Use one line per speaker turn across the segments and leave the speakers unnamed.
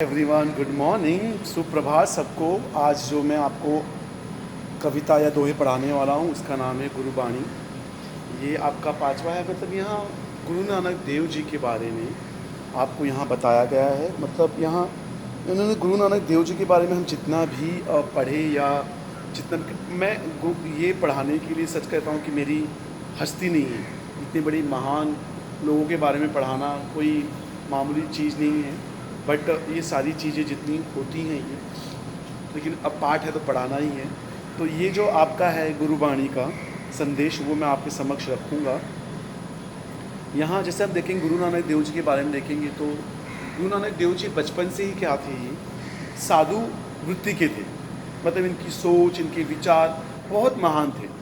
Everyone, good morning, सुप्रभात सबको। आज जो मैं आपको कविता या दोहे पढ़ाने वाला हूँ उसका नाम है गुरुबाणी। ये आपका पांचवा है। मतलब यहाँ गुरु नानक देव जी के बारे में आपको यहाँ बताया गया है। मतलब यहाँ इन्होंने गुरु नानक देव जी के बारे में हम जितना भी पढ़े या जितना मैं ये पढ़ाने के लिए सच कहता हूँ कि मेरी हस्ती नहीं है। इतने बड़ी महान लोगों के बारे में पढ़ाना कोई मामूली चीज़ नहीं है। बट ये सारी चीज़ें जितनी होती हैं ये, लेकिन अब पाठ है तो पढ़ाना ही है। तो ये जो आपका है गुरुबाणी का संदेश वो मैं आपके समक्ष रखूँगा। यहाँ जैसे हम देखेंगे गुरु नानक देव जी के बारे में देखेंगे तो गुरु नानक देव जी बचपन से ही क्या थे, ये साधु वृत्ति के थे। मतलब इनकी सोच, इनके विचार बहुत महान थे।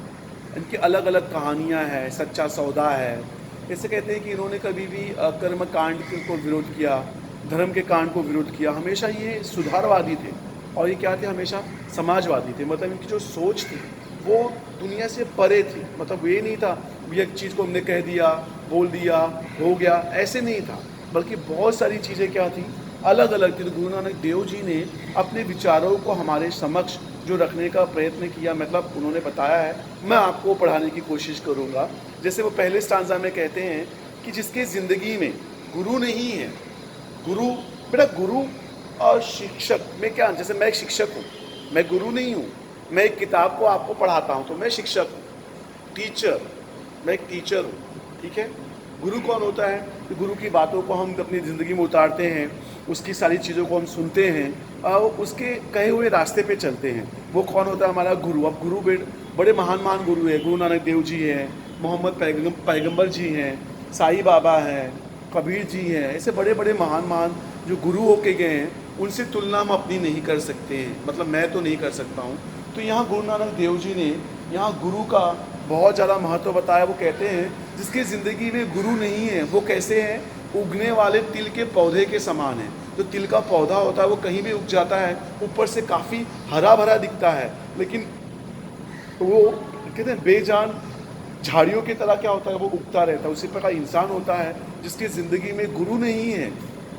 इनकी अलग अलग कहानियाँ हैं। सच्चा सौदा है। जैसे कहते हैं कि इन्होंने कभी भी कर्म कांड को विरोध किया, धर्म के कांड को विरोध किया। हमेशा ये सुधारवादी थे और ये क्या थे, हमेशा समाजवादी थे। मतलब इनकी जो सोच थी वो दुनिया से परे थी। मतलब ये नहीं था भी एक चीज़ को हमने कह दिया, बोल दिया, हो गया, ऐसे नहीं था। बल्कि बहुत सारी चीज़ें क्या थी, अलग अलग थी। तो गुरु नानक देव जी ने अपने विचारों को हमारे समक्ष जो रखने का प्रयत्न किया, मतलब उन्होंने बताया है, मैं आपको पढ़ाने की कोशिश करूँगा। जैसे वो पहले स्टांजा में कहते हैं कि जिसके ज़िंदगी में गुरु नहीं है, गुरु बेटा गुरु और शिक्षक में क्या, जैसे मैं एक शिक्षक हूँ, मैं गुरु नहीं हूँ। मैं एक किताब को आपको पढ़ाता हूँ तो मैं शिक्षक हूँ, टीचर, मैं एक टीचर हूँ, ठीक है। गुरु कौन होता है कि गुरु की बातों को हम अपनी ज़िंदगी में उतारते हैं, उसकी सारी चीज़ों को हम सुनते हैं और उसके कहे हुए रास्ते पे चलते हैं। वो कौन होता है, हमारा गुरु। अब गुरु बड़े महान महान गुरु हैं। गुरु नानक देव जी हैं, मोहम्मद पैगंबर जी हैं, साईं बाबा हैं, कबीर जी हैं। ऐसे बड़े बड़े महान महान जो गुरु होके गए हैं, उनसे तुलना हम अपनी नहीं कर सकते हैं। मतलब मैं तो नहीं कर सकता हूँ। तो यहाँ गुरु नानक देव जी ने यहाँ गुरु का बहुत ज़्यादा महत्व बताया। वो कहते हैं जिसकी ज़िंदगी में गुरु नहीं है वो कैसे हैं, उगने वाले तिल के पौधे के समान है। जो तिल का पौधा होता है वो कहीं भी उग जाता है, ऊपर से काफ़ी हरा भरा दिखता है, लेकिन वो कहते हैं बेजान झाड़ियों की तरह क्या होता है, वो उगता रहता है। उसी प्रकार इंसान होता है जिसकी ज़िंदगी में गुरु नहीं है,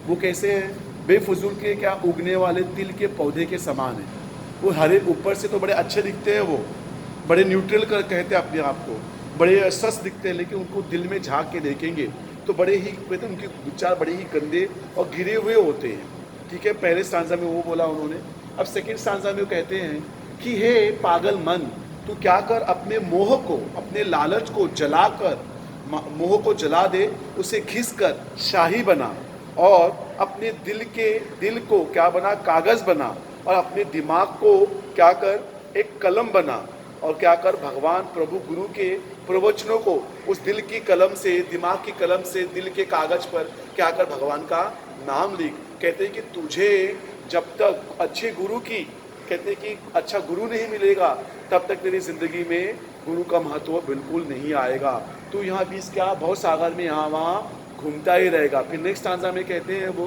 वो कैसे है, बेफजूल के क्या उगने वाले तिल के पौधे के समान है। वो हरे ऊपर से तो बड़े अच्छे दिखते हैं, वो बड़े न्यूट्रल कर कहते हैं अपने आप को, बड़े स्वस्थ दिखते हैं, लेकिन उनको दिल में झांक के देखेंगे तो बड़े ही कहते हैं उनके विचार बड़े ही गंदे और गिरे हुए होते हैं, ठीक है। पहले स्टांजा में वो बोला उन्होंने। अब सेकेंड स्टांजा में वो कहते हैं कि हे पागल मन, तू क्या कर, अपने मोह को, अपने लालच को जलाकर, मोह को जला दे, उसे घिस कर शाही बना और अपने दिल को क्या बना, कागज़ बना, और अपने दिमाग को क्या कर, एक कलम बना, और क्या कर, भगवान प्रभु गुरु के प्रवचनों को उस दिल की कलम से, दिमाग की कलम से, दिल के कागज़ पर क्या कर, भगवान का नाम लिख। कहते हैं कि तुझे जब तक अच्छे गुरु की, कहते हैं कि अच्छा गुरु नहीं मिलेगा तब तक तेरी ज़िंदगी में गुरु का महत्व बिल्कुल नहीं आएगा। तो यहाँ बीच क्या, बहुत सागर में यहाँ वहाँ घूमता ही रहेगा। फिर नेक्स्ट स्टांजा में कहते हैं, वो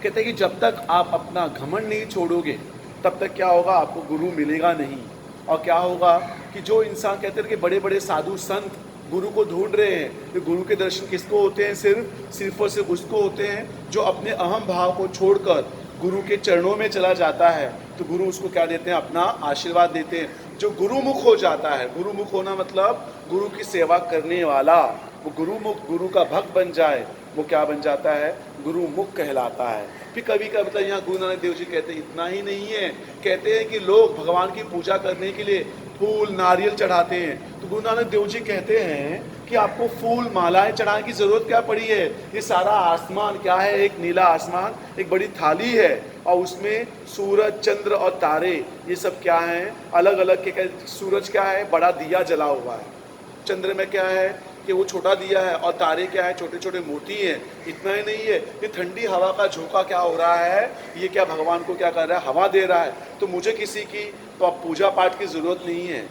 कहते हैं कि जब तक आप अपना घमंड नहीं छोड़ोगे तब तक क्या होगा, आपको गुरु मिलेगा नहीं। और क्या होगा कि जो इंसान, कहते हैं कि बड़े बड़े साधु संत गुरु को ढूंढ रहे हैं, तो गुरु के दर्शन किसको होते हैं, सिर्फ और सिर्फ उसको होते हैं जो अपने अहम भाव को छोड़कर गुरु के चरणों में चला जाता है। तो गुरु उसको क्या देते हैं, अपना आशीर्वाद देते हैं। जो गुरुमुख हो जाता है, गुरुमुख होना मतलब गुरु की सेवा करने वाला, वो गुरुमुख, गुरु का भक्त बन जाए, वो क्या बन जाता है, गुरुमुख कहलाता है। फिर कभी का मतलब यहाँ गुरु नानक देव जी कहते हैं इतना ही नहीं है, कहते हैं कि लोग भगवान की पूजा करने के लिए फूल नारियल चढ़ाते हैं। तो गुरु नानक देव जी कहते हैं कि आपको फूल मालाएं चढ़ाने की ज़रूरत क्या पड़ी है। ये सारा आसमान क्या है, एक नीला आसमान, एक बड़ी थाली है, और उसमें सूरज, चंद्र और तारे, ये सब क्या हैं, अलग अलग के। सूरज क्या है, बड़ा दिया जला हुआ है, चंद्र में क्या है कि वो छोटा दिया है, और तारे क्या है, छोटे छोटे मोती हैं। इतना ही नहीं है, ये ठंडी हवा का झोंका क्या हो रहा है, ये क्या भगवान को क्या कर रहा है, हवा दे रहा है। तो मुझे किसी की तो आप पूजा पाठ की ज़रूरत नहीं है।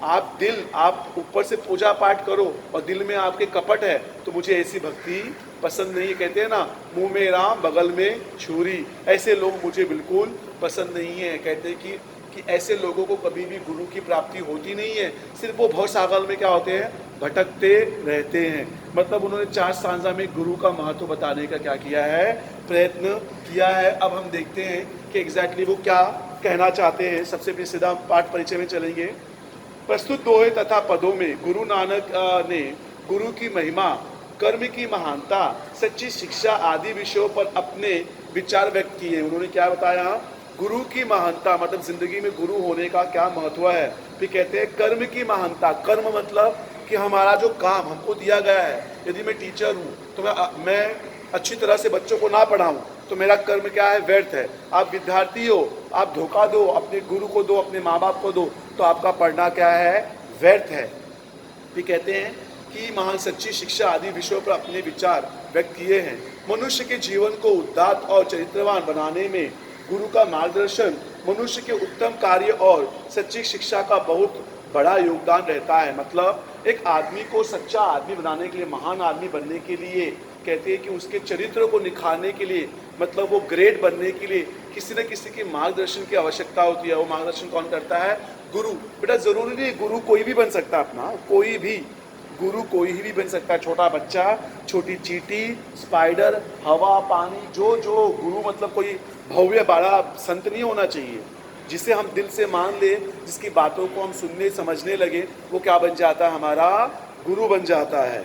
आप ऊपर से पूजा पाठ करो और दिल में आपके कपट है, तो मुझे ऐसी भक्ति पसंद नहीं है। कहते हैं ना, मुंह में राम बगल में छुरी, ऐसे लोग मुझे बिल्कुल पसंद नहीं है। कहते हैं कि ऐसे लोगों को कभी भी गुरु की प्राप्ति होती नहीं है। सिर्फ वो भवसागर में क्या होते हैं, भटकते रहते हैं। मतलब उन्होंने 4 स्टांजा में गुरु का महत्व बताने का क्या किया है, प्रयत्न किया है। अब हम देखते हैं कि एग्जैक्टली वो क्या कहना चाहते हैं। सबसे पहले सीधा पाठ परिचय में चलेंगे। प्रस्तुत दोहे तथा पदों में गुरु नानक ने गुरु की महिमा, कर्म की महानता, सच्ची शिक्षा आदि विषयों पर अपने विचार व्यक्त किए। उन्होंने क्या बताया, गुरु की महानता मतलब जिंदगी में गुरु होने का क्या महत्व है। फिर कहते हैं कर्म की महानता, कर्म मतलब कि हमारा जो काम हमको दिया गया है, यदि मैं टीचर हूँ तो मैं अच्छी तरह से बच्चों को ना पढ़ाऊँ तो मेरा कर्म क्या है, व्यर्थ है। आप विद्यार्थी हो, आप धोखा दो, अपने गुरु को दो, अपने माँ बाप को दो, तो आपका पढ़ना क्या है, व्यर्थ है। फिर कहते हैं कि महान सच्ची शिक्षा आदि विषयों पर अपने विचार व्यक्त किए हैं। मनुष्य के जीवन को उदात्त और चरित्रवान बनाने में गुरु का मार्गदर्शन, मनुष्य के उत्तम कार्य और सच्ची शिक्षा का बहुत बड़ा योगदान रहता है। मतलब एक आदमी को सच्चा आदमी बनाने के लिए, महान आदमी बनने के लिए कहते हैं कि उसके चरित्र को निखारने के लिए, मतलब वो ग्रेट बनने के लिए किसी न किसी के मार्गदर्शन की आवश्यकता होती है। वो मार्गदर्शन कौन करता है, गुरु। बेटा जरूरी नहीं गुरु कोई भी बन सकता है, अपना कोई भी गुरु कोई भी बन सकता है, छोटा बच्चा, छोटी चींटी, स्पाइडर, हवा, पानी, जो जो गुरु मतलब कोई भव्य बड़ा संत नहीं होना चाहिए। जिसे हम दिल से मान ले, जिसकी बातों को हम सुनने समझने लगे, वो क्या बन जाता है, हमारा गुरु बन जाता है।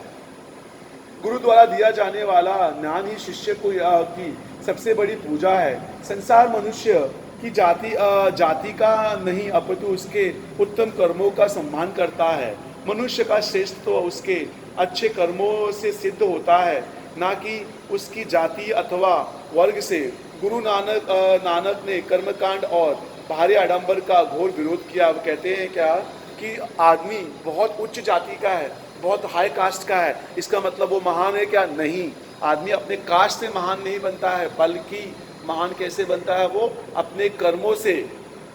गुरु द्वारा दिया जाने वाला ज्ञान ही शिष्य को की सबसे बड़ी पूजा है। संसार मनुष्य की जाति का नहीं अपितु उसके उत्तम कर्मों का सम्मान करता है। मनुष्य का श्रेष्ठ तो उसके अच्छे कर्मों से सिद्ध होता है, ना कि उसकी जाति अथवा वर्ग से। गुरु नानक ने कर्मकांड और भारी आडंबर का घोर विरोध किया। वो कहते हैं क्या कि आदमी बहुत उच्च जाति का है, बहुत हाई कास्ट का है, इसका मतलब वो महान है क्या, नहीं। आदमी अपने कास्ट से महान नहीं बनता है, बल्कि महान कैसे बनता है, वो अपने कर्मों से।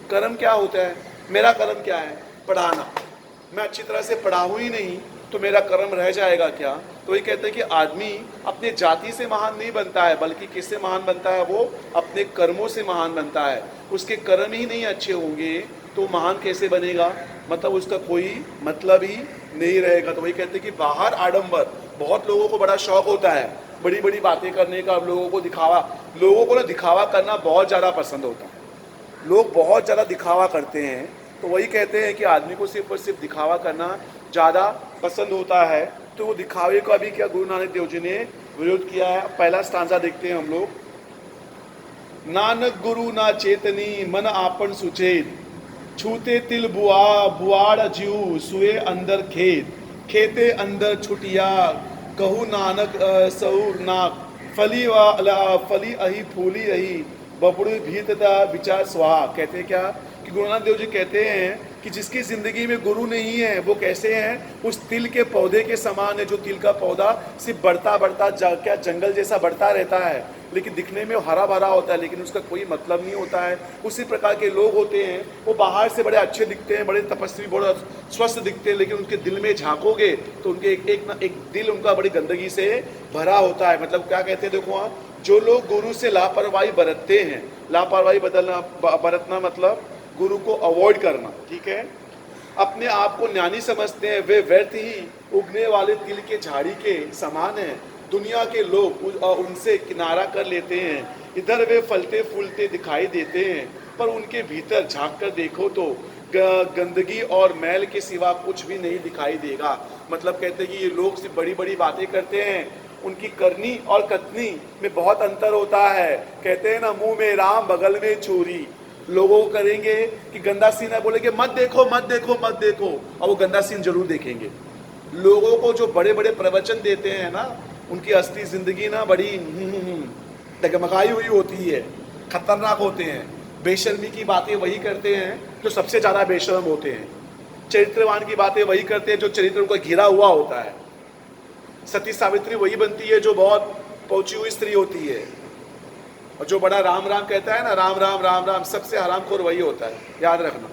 कर्म क्या होता है, मेरा कर्म क्या है, पढ़ाना। मैं अच्छी तरह से पढ़ाऊँ ही नहीं तो मेरा कर्म रह जाएगा क्या। तो ये कहते हैं कि आदमी अपने जाति से महान नहीं बनता है, बल्कि किससे महान बनता है, वो अपने कर्मों से महान बनता है। उसके कर्म ही नहीं अच्छे होंगे तो महान कैसे बनेगा, मतलब उसका कोई मतलब ही नहीं रहेगा। तो वही कहते हैं कि बाहर आडंबर, बहुत लोगों को बड़ा शौक होता है बड़ी बड़ी बातें करने का, लोगों को ना दिखावा करना बहुत ज़्यादा पसंद होता है। लोग बहुत ज़्यादा दिखावा करते हैं, तो वही कहते हैं कि आदमी को सिर्फ और सिर्फ दिखावा करना ज़्यादा पसंद होता है। तो वो दिखावे का भी क्या गुरु नानक देव जी ने विरोध किया है। पहला स्टांजा देखते हैं हम लोग। नानक गुरु ना चेतनी मन आपन सुचेत, छूते तिल बुआड़ जीव सुए अंदर खेत, खेते अंदर छुटिया कहू नानक सऊर नाक, फली अही फूली अही बबड़ू भीतता विचार स्वाहा। कहते हैं क्या कि गुरु नानक देव जी कहते हैं कि जिसकी ज़िंदगी में गुरु नहीं है वो कैसे हैं, उस तिल के पौधे के समान है। जो तिल का पौधा सिर्फ बढ़ता बढ़ता क्या जंगल जैसा बढ़ता रहता है, लेकिन दिखने में हरा भरा होता है, लेकिन उसका कोई मतलब नहीं होता है। उसी प्रकार के लोग होते हैं, वो बाहर से बड़े अच्छे दिखते हैं, बड़े तपस्वी, बड़े स्वस्थ दिखते हैं, लेकिन उनके दिल में झाँकोगे तो उनके एक दिल उनका बड़ी गंदगी से भरा होता है। मतलब क्या कहते हैं, देखो आप, जो लोग गुरु से लापरवाही बरतते हैं, लापरवाही बरतना मतलब गुरु को अवॉइड करना, ठीक है, अपने आप को ज्ञानी समझते हैं, वे व्यर्थ ही उगने वाले तिल के झाड़ी के समान हैं। दुनिया के लोग उनसे किनारा कर लेते हैं, इधर वे फलते फूलते दिखाई देते हैं, पर उनके भीतर झांक कर देखो तो गंदगी और मैल के सिवा कुछ भी नहीं दिखाई देगा। मतलब कहते हैं कि ये लोग सिर्फ बड़ी बड़ी बातें करते हैं, उनकी करनी और कथनी में बहुत अंतर होता है। कहते हैं ना, मुंह में राम बगल में चोरी। लोगों को करेंगे कि गंदा सीन है, बोलेंगे मत देखो मत देखो मत देखो, और वो गंदा सीन जरूर देखेंगे। लोगों को जो बड़े बड़े प्रवचन देते हैं ना, उनकी असली जिंदगी ना बड़ी डगमगाई हुई होती है, खतरनाक होते हैं। बेशर्मी की बातें वही करते हैं जो सबसे ज़्यादा बेशर्म होते हैं। चरित्रवान की बातें वही करते हैं जो चरित्र उनका घिरा हुआ होता है। सती सावित्री वही बनती है जो बहुत पहुंची हुई स्त्री होती है। और जो बड़ा राम राम कहता है ना, राम राम राम राम, सबसे हरामखोर वही होता है, याद रखना।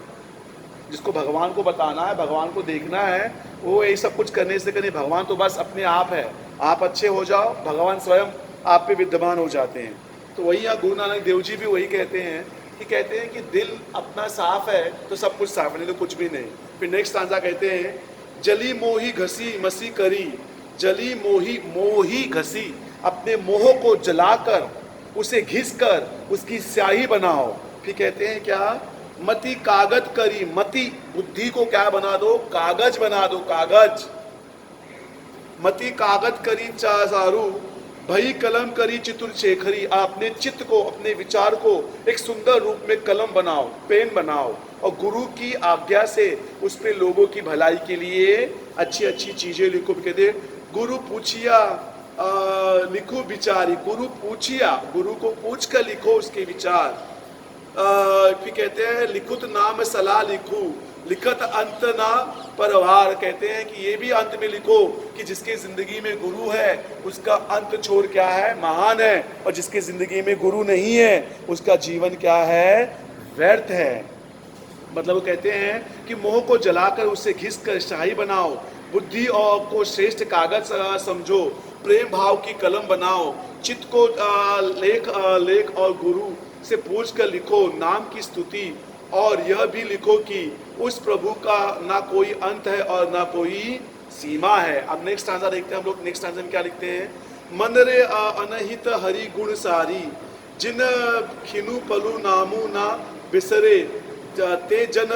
जिसको भगवान को बताना है, भगवान को देखना है, वो यही सब कुछ करने से कहीं, भगवान तो बस अपने आप है। आप अच्छे हो जाओ, भगवान स्वयं आप पे विद्यमान हो जाते हैं। तो वही यहाँ गुरु नानक देव जी भी वही कहते हैं कि दिल अपना साफ है तो सब कुछ साफ, नहीं तो कुछ भी नहीं। फिर नेक्स्ट स्टांजा कहते हैं, जली मोही घसी मसी करी जली मोही मोही घसी, अपने मोह को जलाकर उसे घिस कर उसकी स्याही बनाओ। फिर कहते हैं क्या, मति कागज करी, मति बुद्धि को क्या बना दो, कागज बना दो, कागज। मति कागज करी चासारू, भई कलम करी चितुर शेखरी। अपने चित्त को, अपने विचार को एक सुंदर रूप में कलम बनाओ, पेन बनाओ, और गुरु की आज्ञा से उस पे लोगों की भलाई के लिए अच्छी अच्छी चीजें लिखो। कहते गुरु पूछिया लिखो विचारी, गुरु पूछिया, गुरु को पूछ कर लिखो उसके विचार। फिर कहते हैं लिखुत नाम सलाह लिखू, लिखत अंत ना परवार। कहते हैं कि ये भी अंत में लिखो कि जिसके जिंदगी में गुरु है उसका अंत छोड़ क्या है, महान है, और जिसके जिंदगी में गुरु नहीं है उसका जीवन क्या है, व्यर्थ है। मतलब वो कहते हैं कि मोह को जलाकर उसे घिस कर शाही बनाओ, बुद्धि और को श्रेष्ठ कागज समझो, प्रेम भाव की कलम बनाओ, चित्त को लेख और गुरु से पूछ कर लिखो नाम की स्तुति, और यह भी लिखो कि उस प्रभु का ना कोई अंत है और ना कोई सीमा है। अब नेक्स्ट स्टांजा देखते हैं हम लोग। नेक्स्ट स्टांजा में क्या लिखते हैं, मन रे अनहित हरि गुण सारी, जिन खिनु पलु नामू ना बिसरे, ते जन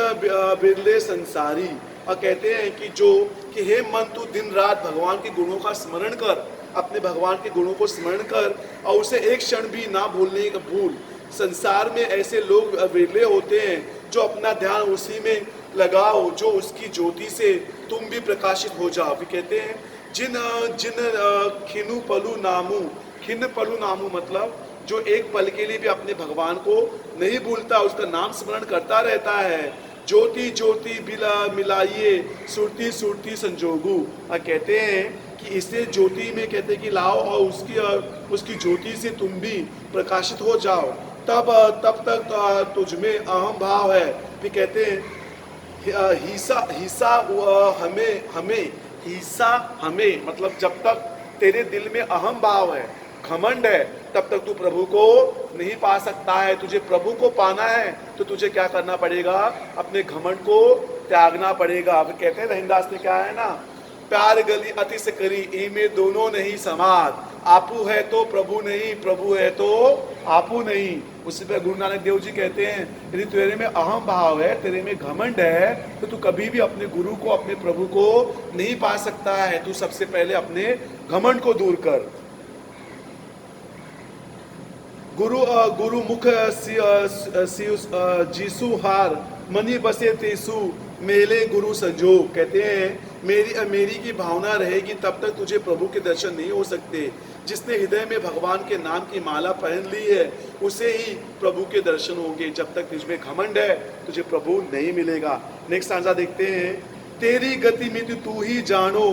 बिरले संसारी। और कहते हैं कि जो कि हे मन तू दिन रात भगवान के गुणों का स्मरण कर, अपने भगवान के गुणों को स्मरण कर और उसे एक क्षण भी ना भूलने का भूल। संसार में ऐसे लोग विरले होते हैं जो अपना ध्यान उसी में लगाओ, जो उसकी ज्योति से तुम भी प्रकाशित हो जाओ। फिर कहते हैं जिन जिन खिनु पलु नामू, खिन पलु नामू मतलब जो एक पल के लिए भी अपने भगवान को नहीं भूलता, उसका नाम स्मरण करता रहता है। ज्योति ज्योति मिलाइए, सुरती सुरती संजोगू। और कहते हैं कि इसे ज्योति में कहते हैं कि लाओ और उसकी ज्योति से तुम भी प्रकाशित हो जाओ, तब तक तुझमें अहम भाव है। फिर कहते हैं हिस्सा हमें मतलब जब तक तेरे दिल में अहम भाव है, घमंड है, तब तक तू प्रभु को नहीं पा सकता है। तुझे प्रभु को पाना है तो तुझे क्या करना पड़ेगा, अपने घमंड को त्यागना पड़ेगा। अब कहते हैं रहीमदास ने क्या है ना, प्यार गली अति से करी, इनमें दोनों नहीं समाद, आपू है तो प्रभु नहीं, प्रभु है तो आपू नहीं। उसी पर गुरु नानक देव जी कहते हैं यदि तेरे में अहम भाव है, तेरे में घमंड है, तो तू कभी भी अपने गुरु को, अपने प्रभु को नहीं पा सकता है। तू सबसे पहले अपने घमंड को दूर कर। गुरु मुख जीसु हार, मनी बसे तेसु मेले गुरु संजोग। कहते हैं मेरी की भावना रहेगी तब तक तुझे प्रभु के दर्शन नहीं हो सकते। जिसने हृदय में भगवान के नाम की माला पहन ली है उसे ही प्रभु के दर्शन होंगे। जब तक तुझमें घमंड है तुझे प्रभु नहीं मिलेगा। नेक्स्ट आंसर देखते हैं, तेरी गति में तू ही जानो,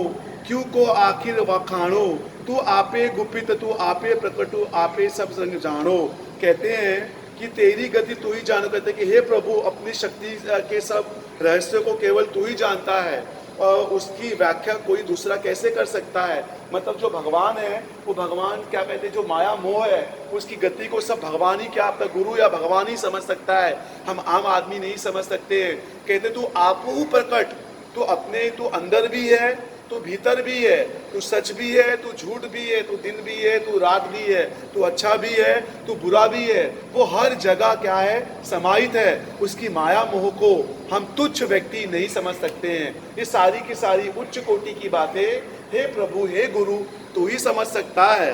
क्यों को आखिर वखाणो, तू आपे गुपित तू आपे प्रकटो, आपे सब संग जानो। कहते हैं कि तेरी गति तू ही जानो। कहते हैं कि हे प्रभु अपनी शक्ति के सब रहस्य को केवल तू ही जानता है और उसकी व्याख्या कोई दूसरा कैसे कर सकता है। मतलब जो भगवान है वो भगवान क्या कहते हैं, जो माया मोह है उसकी गति को सब भगवान ही, क्या आपका गुरु या भगवान ही समझ सकता है, हम आम आदमी नहीं समझ सकते। कहते तू आपू प्रकट, तू अपने, तू अंदर भी है, तू भीतर भी है, तू सच भी है, तू झूठ भी है, तू दिन भी है, तू रात भी है, तू अच्छा भी है, तू बुरा भी है। वो हर जगह क्या है, समाहित है। उसकी माया मोह को हम तुच्छ व्यक्ति नहीं समझ सकते हैं। ये सारी की सारी उच्च कोटि की बातें हे प्रभु, हे गुरु, तू ही समझ सकता है।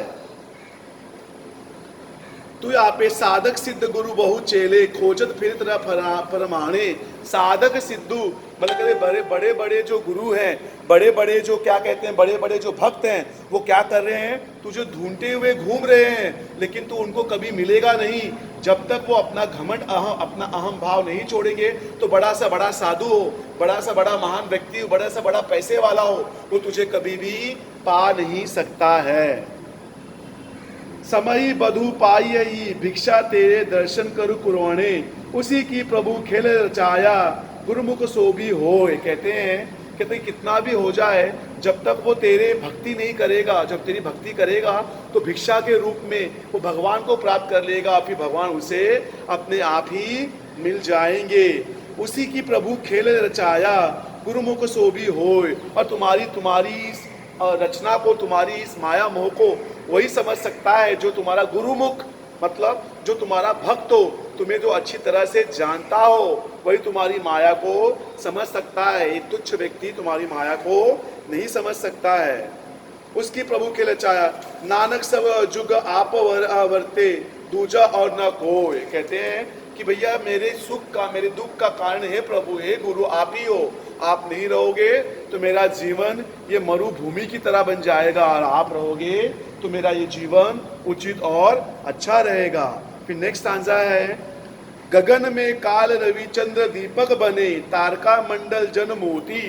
तू आपे साधक सिद्ध गुरु बहु चेले, खोजत फिरत परमाणे। साधक सिद्धू मतलब बड़े बड़े जो गुरु हैं, बड़े बड़े जो क्या कहते हैं, बड़े बड़े जो भक्त हैं, वो क्या कर रहे हैं, तुझे ढूंढते हुए घूम रहे हैं, लेकिन तू उनको कभी मिलेगा नहीं जब तक वो अपना घमंड अपना अहम भाव नहीं छोड़ेंगे। तो बड़ा सा बड़ा साधु हो, बड़ा सा बड़ा महान व्यक्ति हो, बड़ा सा बड़ा पैसे वाला हो, वो तुझे कभी भी पा नहीं सकता है। समही बधु पाई भिक्षा तेरे दर्शन करु कुरवाणे, उसी की प्रभु खेल रचाया गुरुमुख सो भी होए। कहते हैं कितना भी हो जाए, जब तक वो तेरे भक्ति नहीं करेगा, जब तेरी भक्ति करेगा तो भिक्षा के रूप में वो भगवान को प्राप्त कर लेगा, फिर भगवान उसे अपने आप ही मिल जाएंगे। उसी की प्रभु खेल रचाया गुरुमुख सो भी होए। और तुम्हारी रचना को, तुम्हारी इस माया मोह को वही समझ सकता है जो तुम्हारा गुरुमुख, मतलब जो तुम्हारा भक्त हो, तुम्हें जो अच्छी तरह से जानता हो, वही तुम्हारी माया को समझ सकता है। एक तुच्छ व्यक्ति तुम्हारी माया को नहीं समझ सकता है। उसकी प्रभु के लचाया, नानक सब जुग आप वर्ते, दूजा और न कोई। कहते हैं कि भैया मेरे सुख का, मेरे दुख का कारण है प्रभु, हे गुरु आप ही हो। आप नहीं रहोगे तो मेरा जीवन ये मरुभूमि की तरह बन जाएगा, और आप रहोगे तो मेरा ये जीवन उचित और अच्छा रहेगा। फिर नेक्स्ट आंसर है, गगन में काल रवि चंद्र दीपक बने, तारका मंडल जन मोती।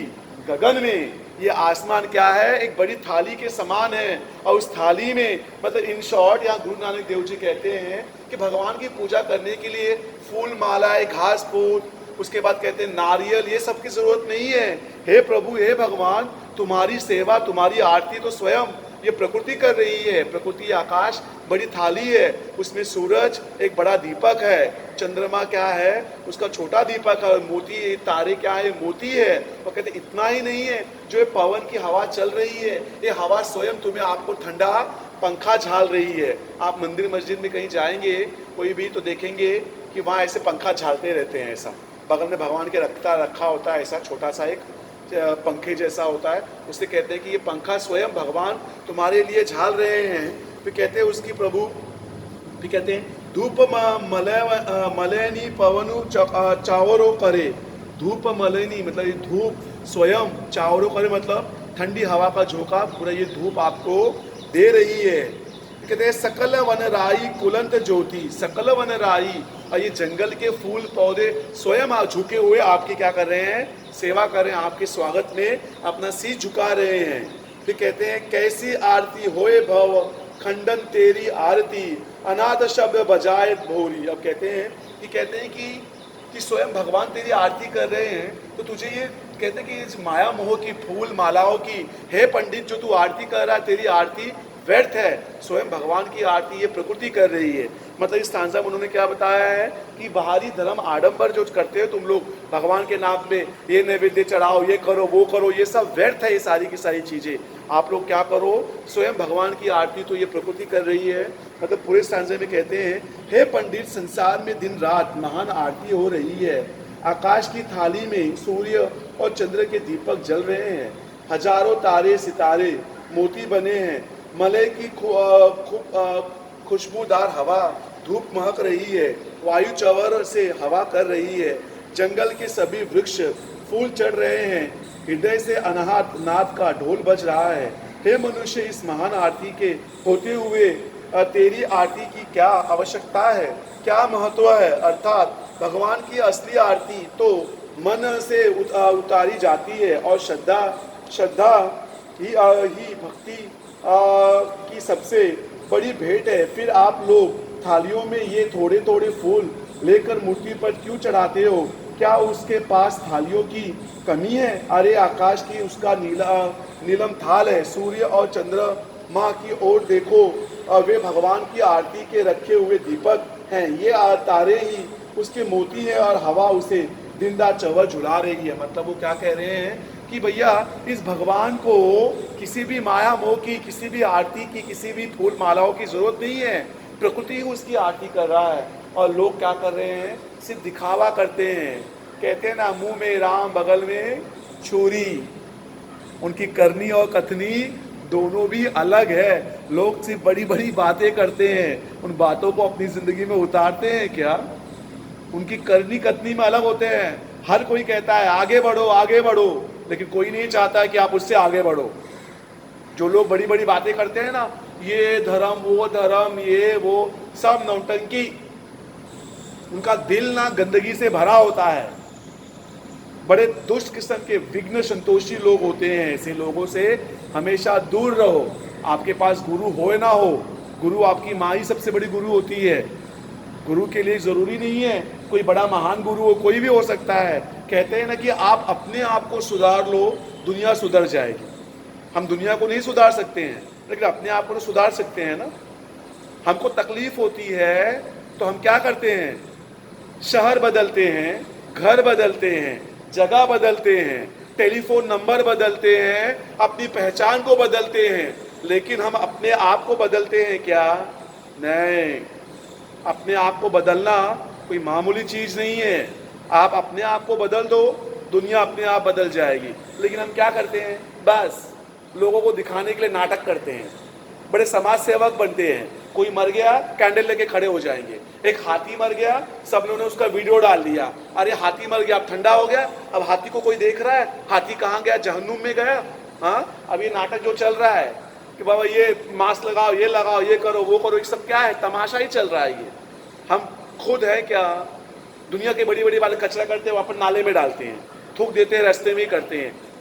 गगन में, ये आसमान क्या है, एक बड़ी थाली के समान है, और उस थाली में, मतलब इन शॉर्ट यहाँ गुरु नानक देव जी कहते हैं कि भगवान की पूजा करने के लिए फूल मालाएं, घास फूस, उसके बाद कहते हैं नारियल, ये सब की जरूरत नहीं है। हे प्रभु, हे भगवान, तुम्हारी सेवा, तुम्हारी आरती तो स्वयं ये प्रकृति कर रही है। प्रकृति, आकाश बड़ी थाली है, उसमें सूरज एक बड़ा दीपक है, चंद्रमा क्या है, उसका छोटा दीपक है, मोती, तारे क्या है, मोती है। और कहते इतना ही नहीं है, जो ये पवन की हवा चल रही है, ये हवा स्वयं तुम्हें, आपको ठंडा पंखा झाल रही है। आप मंदिर मस्जिद में कहीं जाएंगे कोई भी तो देखेंगे कि वहाँ ऐसे पंखा झालते रहते हैं, ऐसा बगल में भगवान के रखा होता है, ऐसा छोटा सा एक पंखे जैसा होता है, उससे कहते हैं कि ये पंखा स्वयं भगवान तुम्हारे लिए झाल रहे हैं। फिर कहते हैं उसकी प्रभु, फिर कहते हैं धूप मलयनी पवनु चावरो करे। धूप मलयनी मतलब ये धूप स्वयं, चावरो करे मतलब ठंडी हवा का झोंका, पूरा ये धूप आपको दे रही है। कहते हैं सकल वन राई कुलंत ज्योति, सकल वन राई, और ये जंगल के फूल पौधे स्वयं झुके हुए आपकी क्या कर रहे हैं, सेवा कर रहे हैं, आपके स्वागत में अपना शीश झुका रहे हैं। फिर कहते हैं कैसी आरती होए भव खंडन तेरी आरती, अनाथ शब्द बजाए भोरी। अब कहते हैं कि स्वयं भगवान तेरी आरती कर रहे हैं, तो तुझे ये कहते हैं कि इस माया मोह की, फूल मालाओं की, हे पंडित जो तू आरती कर रहा है, तेरी आरती व्यर्थ है, स्वयं भगवान की आरती ये प्रकृति कर रही है। मतलब इस स्टांजा में उन्होंने क्या बताया है कि बाहरी धर्म आडंबर जो करते हो तुम लोग भगवान के नाम में, ये नैवेद्य चढ़ाओ, ये करो, वो करो, ये सब व्यर्थ है, ये सारी की सारी चीजें। आप लोग क्या करो, स्वयं भगवान की आरती तो ये प्रकृति कर रही है। मतलब पूरे स्टांजे में कहते हैं, हे पंडित संसार में दिन रात महान आरती हो रही है, आकाश की थाली में सूर्य और चंद्र के दीपक जल रहे हैं, हजारों तारे सितारे मोती बने हैं, मलय की खुशबूदार हवा धूप महक रही है, वायु चवर से हवा कर रही है, जंगल के सभी वृक्ष फूल चढ़ रहे हैं, हृदय से अनाहत नाद का ढोल बज रहा है। हे मनुष्य, इस महान आरती के होते हुए तेरी आरती की क्या आवश्यकता है, क्या महत्व है। अर्थात भगवान की असली आरती तो मन से उतारी जाती है, और श्रद्धा ही भक्ति की सबसे बड़ी भेंट है। फिर आप लोग थालियों में ये थोड़े थोड़े फूल लेकर मूर्ति पर क्यों चढ़ाते हो, क्या उसके पास थालियों की कमी है। अरे आकाश की उसका नीलम थाल है, सूर्य और चंद्रमा की ओर देखो, वे भगवान की आरती के रखे हुए दीपक हैं, ये तारे ही उसके मोती हैं, और हवा उसे दिनदार चवर झुला रही है। मतलब वो क्या कह रहे हैं कि भैया इस भगवान को किसी भी माया मोह की, किसी भी आरती की, किसी भी फूल मालाओं की जरूरत नहीं है, प्रकृति उसकी आरती कर रहा है। और लोग क्या कर रहे हैं, सिर्फ दिखावा करते हैं। कहते हैं ना, मुंह में राम बगल में छुरी, उनकी करनी और कथनी दोनों भी अलग है। लोग सिर्फ बड़ी बड़ी बातें करते हैं, उन बातों को अपनी जिंदगी में उतारते हैं क्या। उनकी करनी कथनी में अलग होते हैं। हर कोई कहता है आगे बढ़ो आगे बढ़ो, लेकिन कोई नहीं चाहता कि आप उससे आगे बढ़ो। जो लोग बड़ी बड़ी बातें करते हैं ना, ये धर्म वो धर्म, ये वो सब नौटंकी, उनका दिल ना गंदगी से भरा होता है। बड़े दुष्ट किस्म के विघ्न संतोषी लोग होते हैं। ऐसे लोगों से हमेशा दूर रहो। आपके पास गुरु हो ना हो, गुरु आपकी माँ ही सबसे बड़ी गुरु होती है। गुरु के लिए जरूरी नहीं है कोई बड़ा महान गुरु हो, कोई भी हो सकता है। कहते हैं ना कि आप अपने आप को सुधार लो, दुनिया सुधर जाएगी। हम दुनिया को नहीं सुधार सकते हैं, लेकिन अपने आप को तो सुधार सकते हैं ना। हमको तकलीफ होती है तो हम क्या करते हैं, शहर बदलते हैं, घर बदलते हैं, जगह बदलते हैं, टेलीफोन नंबर बदलते हैं, अपनी पहचान को बदलते हैं, लेकिन हम अपने आप को बदलते हैं क्या? नहीं। अपने आप को बदलना कोई मामूली चीज़ नहीं है। आप अपने आप को बदल दो, दुनिया अपने आप बदल जाएगी। लेकिन हम क्या करते हैं? बस लोगों को दिखाने के लिए नाटक करते हैं, बड़े समाज सेवक बनते हैं। कोई मर गया, कैंडल लेके खड़े हो जाएंगे। एक हाथी मर गया, सब लोगों ने उसका वीडियो डाल दिया। अरे हाथी मर गया, अब ठंडा हो गया, अब हाथी को कोई देख रहा है? हाथी कहाँ गया? जहन्नुम में गया। हाँ, अब ये नाटक जो चल रहा है कि बाबा ये मास्क लगाओ, ये करो, वो करो, ये सब क्या है? तमाशा ही चल रहा है ये। हम खुद है क्या? दुनिया के बड़ी बड़ी वाले कचरा करते हैं, वो अपन नाले में डालते हैं, थूक देते हैं, रास्ते में ही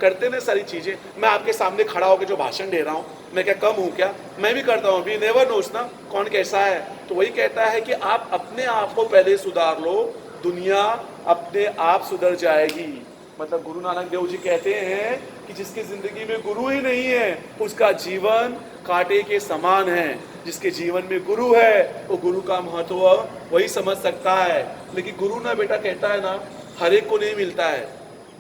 करते ना सारी चीज़ें। मैं आपके सामने खड़ा होकर जो भाषण दे रहा हूँ, मैं क्या कम हूँ क्या? मैं भी करता हूँ। वी नेवर नोस ना कौन कैसा है। तो वही कहता है कि आप अपने आप को पहले सुधार लो, दुनिया अपने आप सुधर जाएगी। मतलब गुरु नानक देव जी कहते हैं कि जिसकी जिंदगी में गुरु ही नहीं है, उसका जीवन कांटे के समान है। जिसके जीवन में गुरु है, वो गुरु का महत्व वही समझ सकता है। लेकिन गुरु ना बेटा कहता है ना, हर एक को नहीं मिलता है।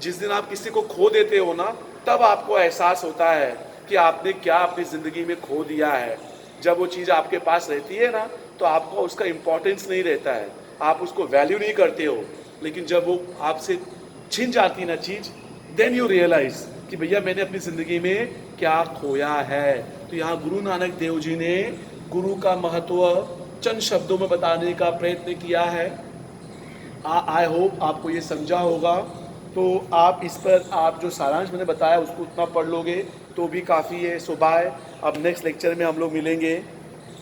जिस दिन आप किसी को खो देते हो ना, तब आपको एहसास होता है कि आपने क्या अपनी ज़िंदगी में खो दिया है। जब वो चीज़ आपके पास रहती है ना, तो आपको उसका इम्पोर्टेंस नहीं रहता है, आप उसको वैल्यू नहीं करते हो। लेकिन जब वो आपसे छिन जाती ना चीज़, देन यू रियलाइज कि भैया मैंने अपनी ज़िंदगी में क्या खोया है। तो यहाँ गुरु नानक देव जी ने गुरु का महत्व चंद शब्दों में बताने का प्रयत्न किया है। आई होप आपको ये समझा होगा। तो आप इस पर आप जो सारांश मैंने बताया उसको उतना पढ़ लोगे तो भी काफ़ी है। सुबह अब नेक्स्ट लेक्चर में हम लोग मिलेंगे।